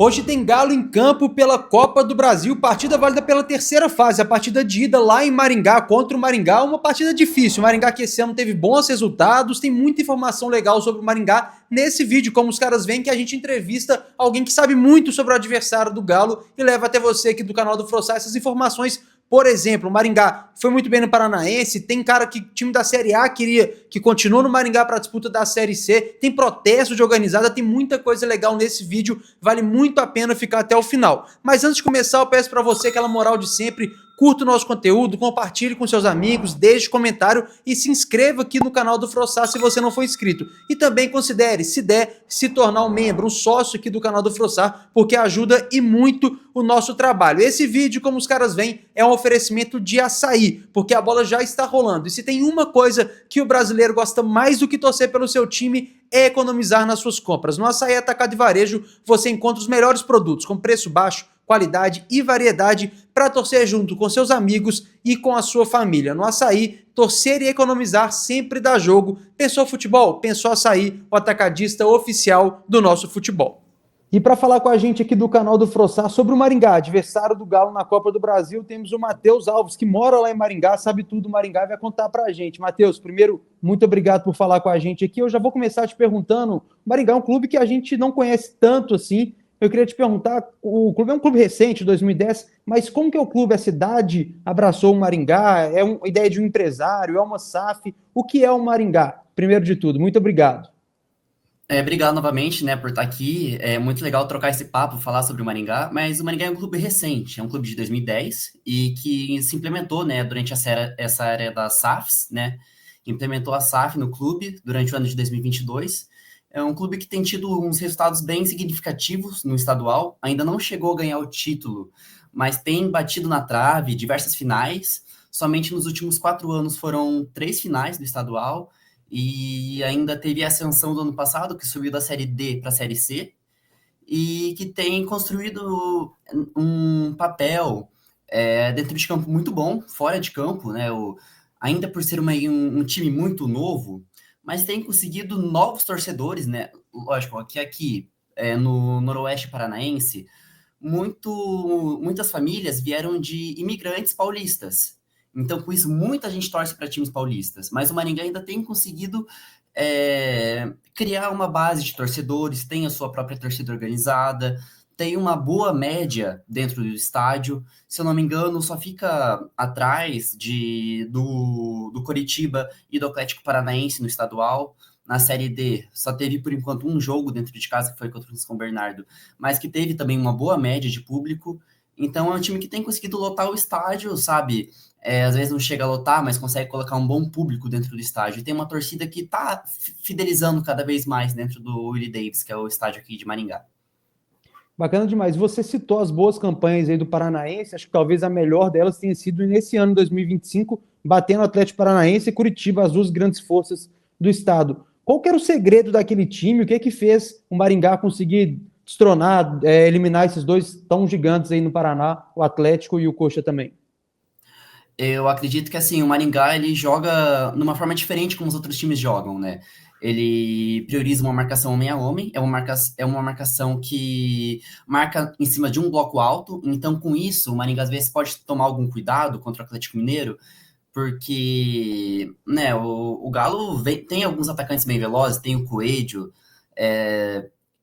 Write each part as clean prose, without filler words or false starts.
Hoje tem Galo em campo pela Copa do Brasil, partida válida pela terceira fase, a partida de ida lá em Maringá contra o Maringá, uma partida difícil. O Maringá que esse ano teve bons resultados, tem muita informação legal sobre o Maringá nesse vídeo, como os caras veem que a gente entrevista alguém que sabe muito sobre o adversário do Galo e leva até você aqui do canal do Frossar essas informações. Por exemplo, o Maringá foi muito bem no Paranaense, tem cara que time da Série A queria que continue no Maringá para a disputa da Série C, tem protesto de organizada, tem muita coisa legal nesse vídeo, vale muito a pena ficar até o final. Mas antes de começar, eu peço para você aquela moral de sempre, curta o nosso conteúdo, compartilhe com seus amigos, deixe comentário e se inscreva aqui no canal do Frossar se você não for inscrito. E também considere, se der, se tornar um membro, um sócio aqui do canal do Frossar, porque ajuda e muito o nosso trabalho. Esse vídeo, como os caras veem, é um oferecimento de açaí, porque a bola já está rolando. E se tem uma coisa que o brasileiro gosta mais do que torcer pelo seu time, é economizar nas suas compras. No Açaí Atacado e Varejo, você encontra os melhores produtos com preço baixo, qualidade e variedade para torcer junto com seus amigos e com a sua família. No Açaí, torcer e economizar sempre dá jogo. Pensou futebol? Pensou Açaí, o atacadista oficial do nosso futebol. E para falar com a gente aqui do canal do Frossar sobre o Maringá, adversário do Galo na Copa do Brasil, temos o Matheus Alves, que mora lá em Maringá, sabe tudo do Maringá e vai contar para a gente. Matheus, primeiro, muito obrigado por falar com a gente aqui. Eu já vou começar te perguntando, o Maringá é um clube que a gente não conhece tanto assim. Eu queria te perguntar, o clube é um clube recente, 2010, mas como que é o clube? A cidade abraçou o Maringá? É uma ideia de um empresário? É uma SAF? O que é o Maringá? Primeiro de tudo, muito obrigado. Obrigado novamente, né, por estar aqui. É muito legal trocar esse papo, falar sobre o Maringá, mas o Maringá é um clube recente, é um clube de 2010 e que se implementou, né, durante essa era das SAFs, né, implementou a SAF no clube durante o ano de 2022. É um clube que tem tido uns resultados bem significativos no estadual, ainda não chegou a ganhar o título, mas tem batido na trave diversas finais. Somente nos últimos 4 anos foram 3 finais do estadual e ainda teve a ascensão do ano passado, que subiu da Série D para a Série C, e que tem construído um papel dentro de campo muito bom, fora de campo, né? Ainda por ser um time muito novo, mas tem conseguido novos torcedores, né? Lógico, que aqui no Noroeste Paranaense, muitas famílias vieram de imigrantes paulistas. Então, com isso, muita gente torce para times paulistas. Mas o Maringá ainda tem conseguido criar uma base de torcedores, tem a sua própria torcida organizada, tem uma boa média dentro do estádio. Se eu não me engano, só fica atrás do Coritiba e do Atlético Paranaense no estadual. Na Série D, só teve, por enquanto, um jogo dentro de casa, que foi contra o São Bernardo, mas que teve também uma boa média de público. Então, é um time que tem conseguido lotar o estádio, sabe? Às vezes não chega a lotar, mas consegue colocar um bom público dentro do estádio. E tem uma torcida que está fidelizando cada vez mais dentro do Willie Davis, que é o estádio aqui de Maringá. Bacana demais. Você citou as boas campanhas aí do Paranaense, acho que talvez a melhor delas tenha sido nesse ano 2025, batendo o Atlético Paranaense e Curitiba, as duas grandes forças do estado. Qual que era o segredo daquele time? O que é que fez o Maringá conseguir destronar, eliminar esses dois tão gigantes aí no Paraná, o Atlético e o Coxa também? Eu acredito que assim, o Maringá ele joga numa forma diferente como os outros times jogam, né? Ele prioriza uma marcação homem a homem, é uma marcação que marca em cima de um bloco alto, então com isso o Maringá às vezes pode tomar algum cuidado contra o Atlético Mineiro, porque né, o Galo tem alguns atacantes bem velozes, tem o Coelho,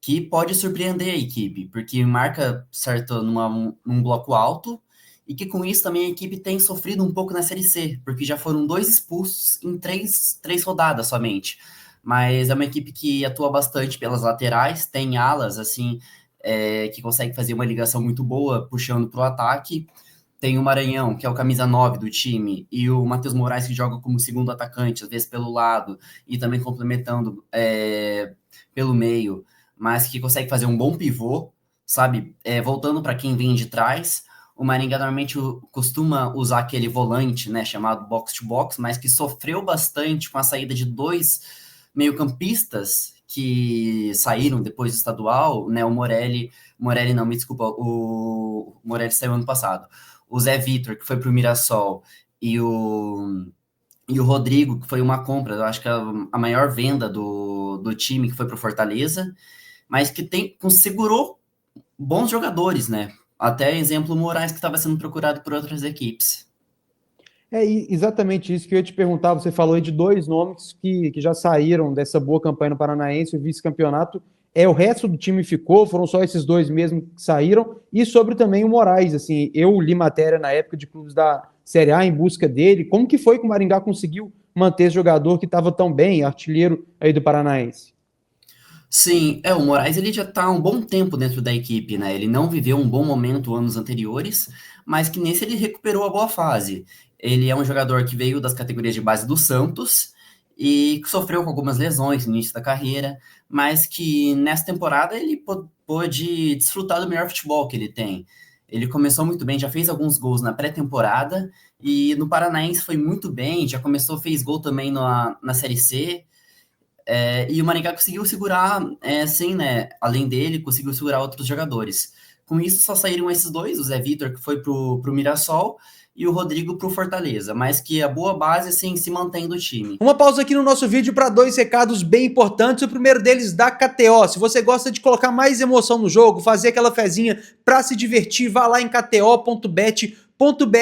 que pode surpreender a equipe, porque marca certo num bloco alto, e que com isso também a equipe tem sofrido um pouco na Série C, porque já foram 2 expulsos em três rodadas somente. Mas é uma equipe que atua bastante pelas laterais, tem alas, assim, que consegue fazer uma ligação muito boa, puxando para o ataque. Tem o Maranhão, que é o camisa 9 do time, e o Matheus Moraes, que joga como segundo atacante, às vezes pelo lado, e também complementando pelo meio, mas que consegue fazer um bom pivô, sabe? Voltando para quem vem de trás, o Maringá normalmente costuma usar aquele volante, né, chamado box-to-box, mas que sofreu bastante com a saída de 2 meio-campistas que saíram depois do estadual, né? Morelli não, me desculpa, o Morelli saiu ano passado. O Zé Vitor, que foi para o Mirassol, e o Rodrigo, que foi uma compra, eu acho que a maior venda do time, que foi para o Fortaleza, mas que segurou bons jogadores, né? Até exemplo, o Moraes, que estava sendo procurado por outras equipes. Exatamente isso que eu ia te perguntar. Você falou aí de dois nomes que já saíram dessa boa campanha no Paranaense, o vice-campeonato. O resto do time ficou, foram só esses dois mesmo que saíram. E sobre também o Moraes, assim, eu li matéria na época de clubes da Série A em busca dele. Como que foi que o Maringá conseguiu manter esse jogador que estava tão bem, artilheiro aí do Paranaense? Sim, o Moraes ele já está há um bom tempo dentro da equipe, né? Ele não viveu um bom momento anos anteriores, mas que nesse ele recuperou a boa fase. Ele é um jogador que veio das categorias de base do Santos e que sofreu com algumas lesões no início da carreira, mas que nessa temporada ele pôde desfrutar do melhor futebol que ele tem. Ele começou muito bem, já fez alguns gols na pré-temporada e no Paranaense foi muito bem, já começou, fez gol também na Série C. E o Maringá conseguiu segurar, sim, né? Além dele, conseguiu segurar outros jogadores. Com isso, só saíram esses dois, o Zé Vitor, que foi pro Mirassol, e o Rodrigo pro Fortaleza, mas que a boa base, assim, se mantém do time. Uma pausa aqui no nosso vídeo para dois recados bem importantes. O primeiro deles da KTO. Se você gosta de colocar mais emoção no jogo, fazer aquela fezinha para se divertir, vá lá em kto.bet.br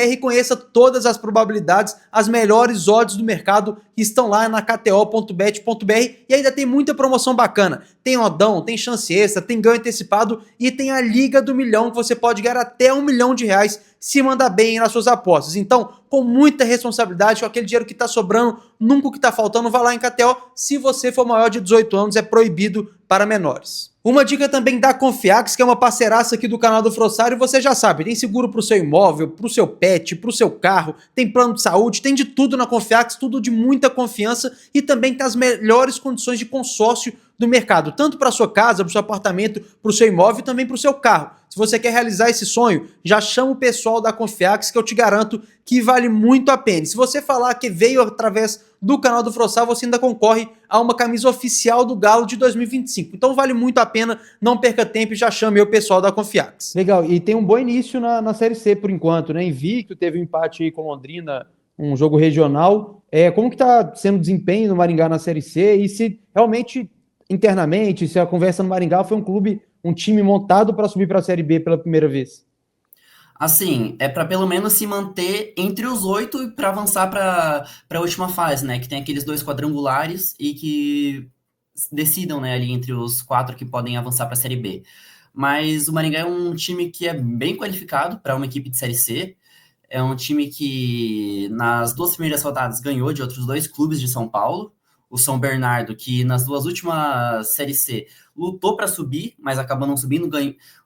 e conheça todas as probabilidades, as melhores odds do mercado que estão lá na kto.bet.br e ainda tem muita promoção bacana. Tem odão, tem chance extra, tem ganho antecipado e tem a Liga do Milhão que você pode ganhar até R$ 1 milhão se mandar bem nas suas apostas. Então, com muita responsabilidade, com aquele dinheiro que está sobrando, nunca o que está faltando, vá lá em KTO. Se você for maior de 18 anos, é proibido para menores. Uma dica também da Confiax, que é uma parceiraça aqui do canal do Frossário, você já sabe, tem seguro para o seu imóvel, para o seu pet, para o seu carro, tem plano de saúde, tem de tudo na Confiax, tudo de muita confiança e também tem as melhores condições de consórcio do mercado, tanto para sua casa, para o seu apartamento, para o seu imóvel e também para o seu carro. Se você quer realizar esse sonho, já chama o pessoal da Confiax que eu te garanto que vale muito a pena. E se você falar que veio através do canal do Frossal, você ainda concorre a uma camisa oficial do Galo de 2025. Então vale muito a pena, não perca tempo e já chame o pessoal da Confiax. Legal, e tem um bom início na Série C por enquanto, né? Invicto, teve um empate aí com Londrina, um jogo regional. Como que tá sendo o desempenho do Maringá na Série C e se realmente internamente, se a conversa no Maringá foi um time montado para subir para a Série B pela primeira vez? Assim, é para pelo menos se manter entre os 8 e para avançar para a última fase, né? Que tem aqueles dois quadrangulares e que decidam, né, ali entre os 4 que podem avançar para a Série B. Mas o Maringá é um time que é bem qualificado para uma equipe de Série C. É um time que nas 2 primeiras rodadas ganhou de outros 2 clubes de São Paulo. O São Bernardo, que nas 2 últimas Série C lutou para subir, mas acabou não subindo. O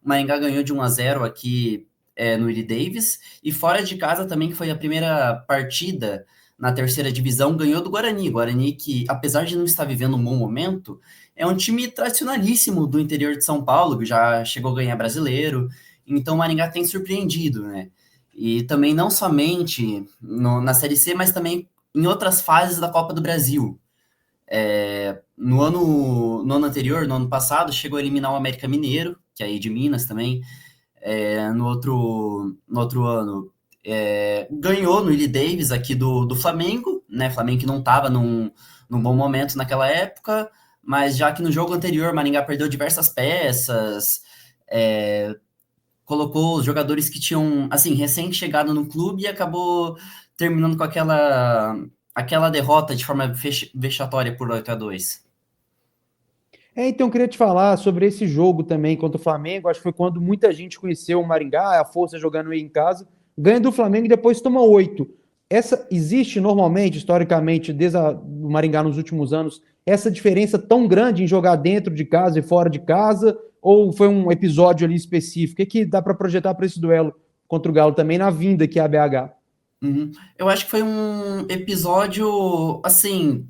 Maringá ganhou de 1-0 aqui no Willie Davis, e fora de casa também, que foi a primeira partida na terceira divisão, ganhou do Guarani. Guarani que, apesar de não estar vivendo um bom momento, é um time tradicionalíssimo do interior de São Paulo, que já chegou a ganhar brasileiro, então o Maringá tem surpreendido, né? E também não somente na Série C, mas também em outras fases da Copa do Brasil. No ano anterior, no ano passado, chegou a eliminar o América Mineiro, que é aí de Minas também. No outro ano, ganhou no Willie Davis aqui do Flamengo, né? Flamengo que não estava num bom momento naquela época, mas já que no jogo anterior Maringá perdeu diversas peças, colocou os jogadores que tinham, assim, recém-chegado no clube e acabou terminando com aquela derrota de forma vexatória por 8-2. Então eu queria te falar sobre esse jogo também contra o Flamengo. Acho que foi quando muita gente conheceu o Maringá, a força jogando aí em casa, ganha do Flamengo e depois toma 8. Existe normalmente, historicamente, desde o Maringá nos últimos anos, essa diferença tão grande em jogar dentro de casa e fora de casa? Ou foi um episódio ali específico? O que dá para projetar para esse duelo contra o Galo também na vinda aqui a BH? Uhum. Eu acho que foi um episódio, assim,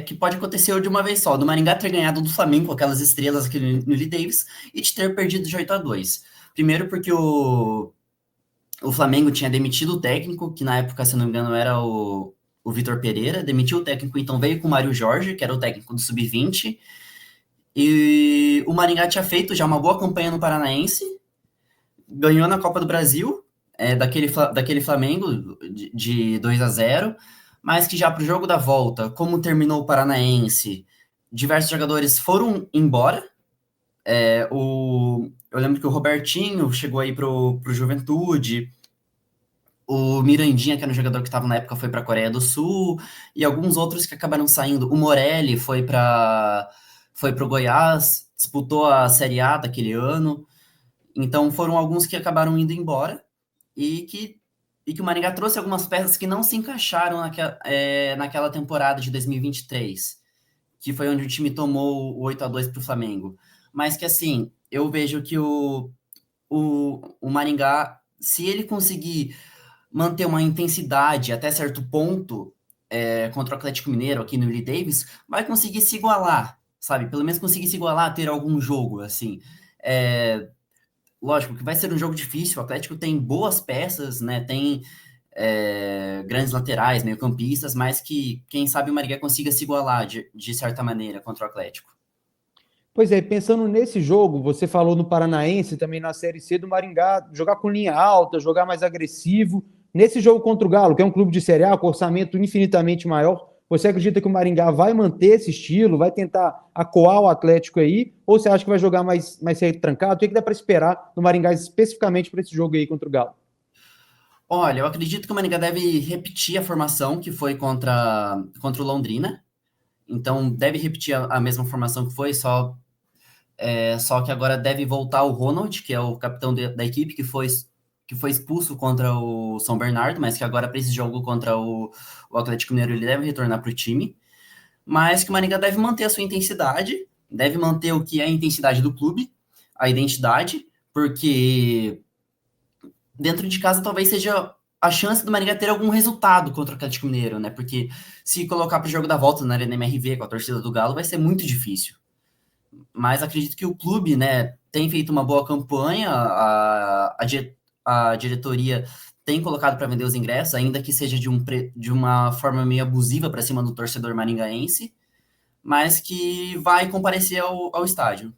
que pode acontecer de uma vez só, do Maringá ter ganhado do Flamengo com aquelas estrelas aqui no Lee Davis e de ter perdido de 8-2. Primeiro porque o Flamengo tinha demitido o técnico, que na época, se não me engano, era o Vitor Pereira, demitiu o técnico, então veio com o Mário Jorge, que era o técnico do Sub-20, e o Maringá tinha feito já uma boa campanha no Paranaense, ganhou na Copa do Brasil, daquele Flamengo de 2-0, mas que já para o jogo da volta, como terminou o Paranaense, diversos jogadores foram embora. Eu Eu lembro que o Robertinho chegou aí pro Juventude, o Mirandinha, que era um jogador que estava na época, foi para a Coreia do Sul, e alguns outros que acabaram saindo. O Morelli foi para o Goiás, disputou a Série A daquele ano. Então foram alguns que acabaram indo embora e que o Maringá trouxe algumas peças que não se encaixaram naquela temporada de 2023, que foi onde o time tomou o 8-2 para o Flamengo. Mas que assim, eu vejo que o Maringá, se ele conseguir manter uma intensidade até certo ponto contra o Atlético Mineiro aqui no Willie Davis, vai conseguir se igualar, sabe? Pelo menos conseguir se igualar, ter algum jogo, assim. É, lógico que vai ser um jogo difícil, o Atlético tem boas peças, né? Tem grandes laterais, meio-campistas, mas que, quem sabe, o Maringá consiga se igualar de certa maneira contra o Atlético. Pois é, pensando nesse jogo, você falou no Paranaense, também na Série C do Maringá, jogar com linha alta, jogar mais agressivo. Nesse jogo contra o Galo, que é um clube de Série A com orçamento infinitamente maior, você acredita que o Maringá vai manter esse estilo, vai tentar acuar o Atlético aí, ou você acha que vai jogar mais trancado? O que, é que dá para esperar no Maringá especificamente para esse jogo aí contra o Galo? Olha, eu acredito que o Maringá deve repetir a formação que foi contra o Londrina. Então, deve repetir a mesma formação que foi, só que agora deve voltar o Ronald, que é o capitão da equipe, que foi expulso contra o São Bernardo, mas que agora, para esse jogo contra o Atlético Mineiro, ele deve retornar para o time. Mas que o Maringá deve manter a sua intensidade, deve manter o que é a intensidade do clube, a identidade, porque dentro de casa talvez seja a chance do Maringá ter algum resultado contra o Atlético Mineiro, né? Porque se colocar para o jogo da volta na Arena MRV com a torcida do Galo, vai ser muito difícil. Mas acredito que o clube, né, tem feito uma boa campanha, a diretoria tem colocado para vender os ingressos, ainda que seja de uma forma meio abusiva para cima do torcedor maringaense, mas que vai comparecer ao estádio.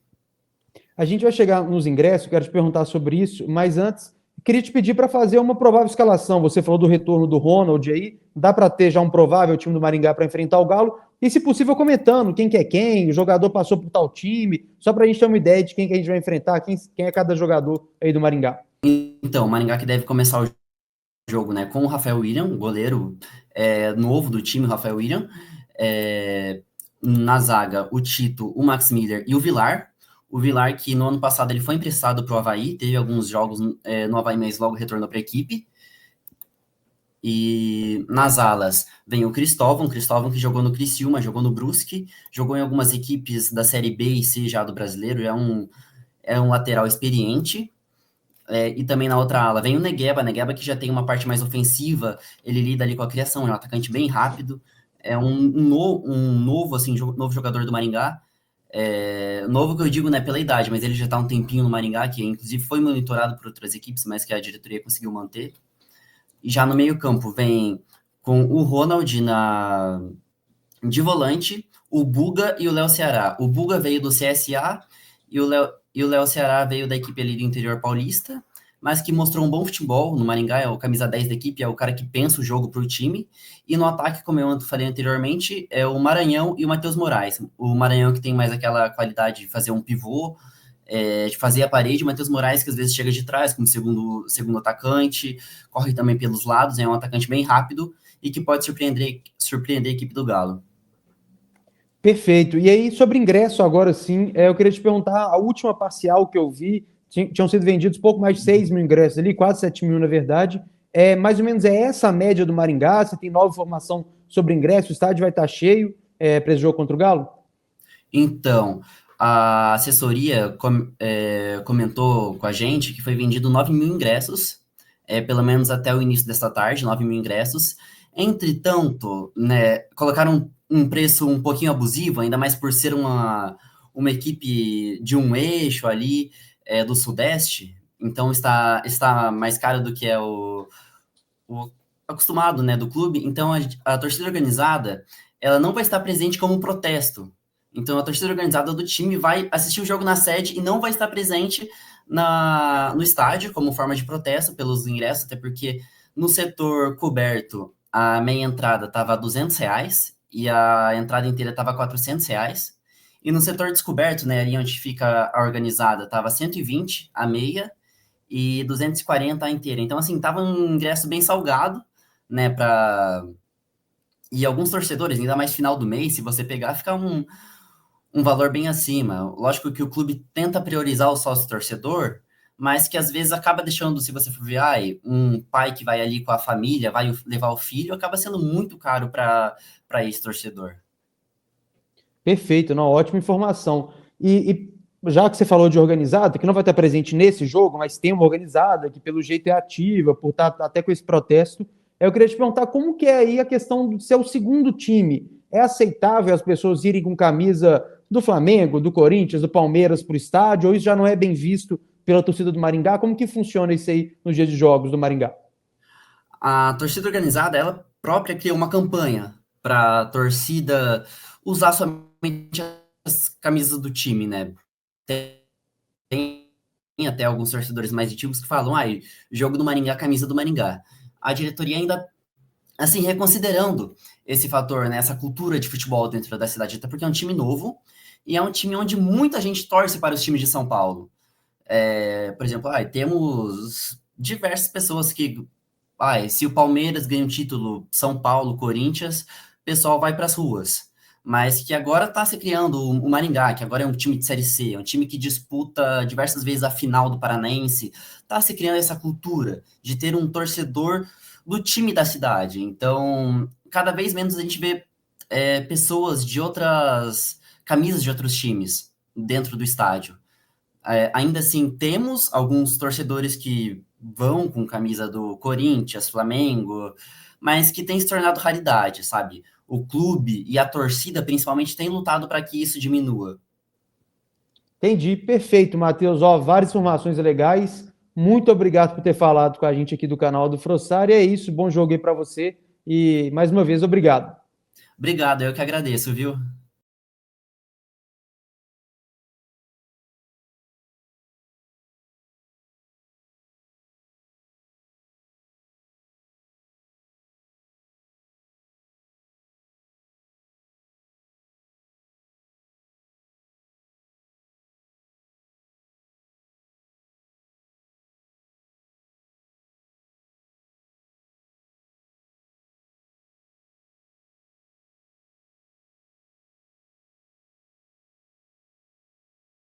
A gente vai chegar nos ingressos, quero te perguntar sobre isso, mas antes, queria te pedir para fazer uma provável escalação. Você falou do retorno do Ronald aí, dá para ter já um provável time do Maringá para enfrentar o Galo, e se possível comentando quem que é quem, o jogador passou por tal time, só para a gente ter uma ideia de quem que a gente vai enfrentar, quem é cada jogador aí do Maringá. Então, o Maringá que deve começar o jogo, né, com o Rafael William, goleiro novo do time, o Rafael William, na zaga, o Tito, o Max Miller e o Vilar. O Vilar, que no ano passado ele foi emprestado para o Avaí, teve alguns jogos no Avaí, mas logo retornou para a equipe. E nas alas vem o Cristóvão que jogou no Criciúma, jogou no Brusque, jogou em algumas equipes da Série B e C já do brasileiro, é um lateral experiente. E também na outra ala vem o Negueba que já tem uma parte mais ofensiva, ele lida ali com a criação, é um atacante bem rápido, é um novo, assim, novo jogador do Maringá, novo que eu digo, né, pela idade, mas ele já está um tempinho no Maringá, que inclusive foi monitorado por outras equipes, mas que a diretoria conseguiu manter. E já no meio-campo vem com o Ronald de volante, o Buga e o Léo Ceará. O Buga veio do CSA e o Léo Ceará veio da equipe ali do interior paulista, mas que mostrou um bom futebol no Maringá, é o camisa 10 da equipe, é o cara que pensa o jogo para o time. E no ataque, como eu falei anteriormente, é o Maranhão e o Matheus Moraes. O Maranhão que tem mais aquela qualidade de fazer um pivô, de fazer a parede, o Matheus Moraes que às vezes chega de trás como segundo atacante, corre também pelos lados, é um atacante bem rápido e que pode surpreender a equipe do Galo. Perfeito. E aí, sobre ingresso, agora sim, eu queria te perguntar, a última parcial que eu vi, tinham sido vendidos pouco mais de 6 mil ingressos ali, quase 7 mil na verdade. Mais ou menos essa a média do Maringá? Você tem nova informação sobre ingresso? O estádio vai estar cheio para esse jogo contra o Galo? Então, a assessoria comentou com a gente que foi vendido 9 mil ingressos, pelo menos até o início desta tarde, 9 mil ingressos. Entretanto, né, colocaram um preço um pouquinho abusivo, ainda mais por ser uma equipe de um eixo ali do Sudeste, então está mais caro do que é o acostumado, né, do clube. Então a torcida organizada ela não vai estar presente como protesto. Então a torcida organizada do time vai assistir o jogo na sede e não vai estar presente no estádio como forma de protesto pelos ingressos, até porque no setor coberto a meia entrada estava R$ 200 e a entrada inteira estava R$ 400. E no setor descoberto, né, ali onde fica a organizada, tava 120 a meia e 240 a inteira. Então, assim, tava um ingresso bem salgado, né, para e alguns torcedores, ainda mais final do mês, se você pegar, fica um valor bem acima. Lógico que o clube tenta priorizar o sócio torcedor, mas que às vezes acaba deixando, se você for ver, um pai que vai ali com a família, vai levar o filho, acaba sendo muito caro para esse torcedor. Perfeito, não, ótima informação. Já que você falou de organizada, que não vai estar presente nesse jogo, mas tem uma organizada que pelo jeito é ativa, por estar até com esse protesto, eu queria te perguntar como que é aí a questão do seu segundo time. É aceitável as pessoas irem com camisa do Flamengo, do Corinthians, do Palmeiras para o estádio, ou isso já não é bem visto pela torcida do Maringá? Como que funciona isso aí nos dias de jogos do Maringá? A torcida organizada, ela própria criou uma campanha para a torcida usar somente as camisas do time, né? Tem até alguns torcedores mais antigos que falam, jogo do Maringá, camisa do Maringá. A diretoria ainda, assim, reconsiderando esse fator, né, essa cultura de futebol dentro da cidade, até porque é um time novo e é um time onde muita gente torce para os times de São Paulo. Por exemplo, temos diversas pessoas que, se o Palmeiras ganha um título, São Paulo, Corinthians, o pessoal vai para as ruas. Mas que agora está se criando o Maringá, que agora é um time de Série C, é um time que disputa diversas vezes a final do Paranaense, está se criando essa cultura de ter um torcedor do time da cidade. Então, cada vez menos a gente vê pessoas de outras camisas de outros times dentro do estádio. Ainda assim, temos alguns torcedores que vão com camisa do Corinthians, Flamengo, mas que tem se tornado raridade, sabe? O clube e a torcida, principalmente, têm lutado para que isso diminua. Entendi, perfeito, Matheus. Ó, várias informações legais. Muito obrigado por ter falado com a gente aqui do canal do Frossari. É isso, bom jogo aí para você e mais uma vez obrigado. Obrigado, eu que agradeço, viu?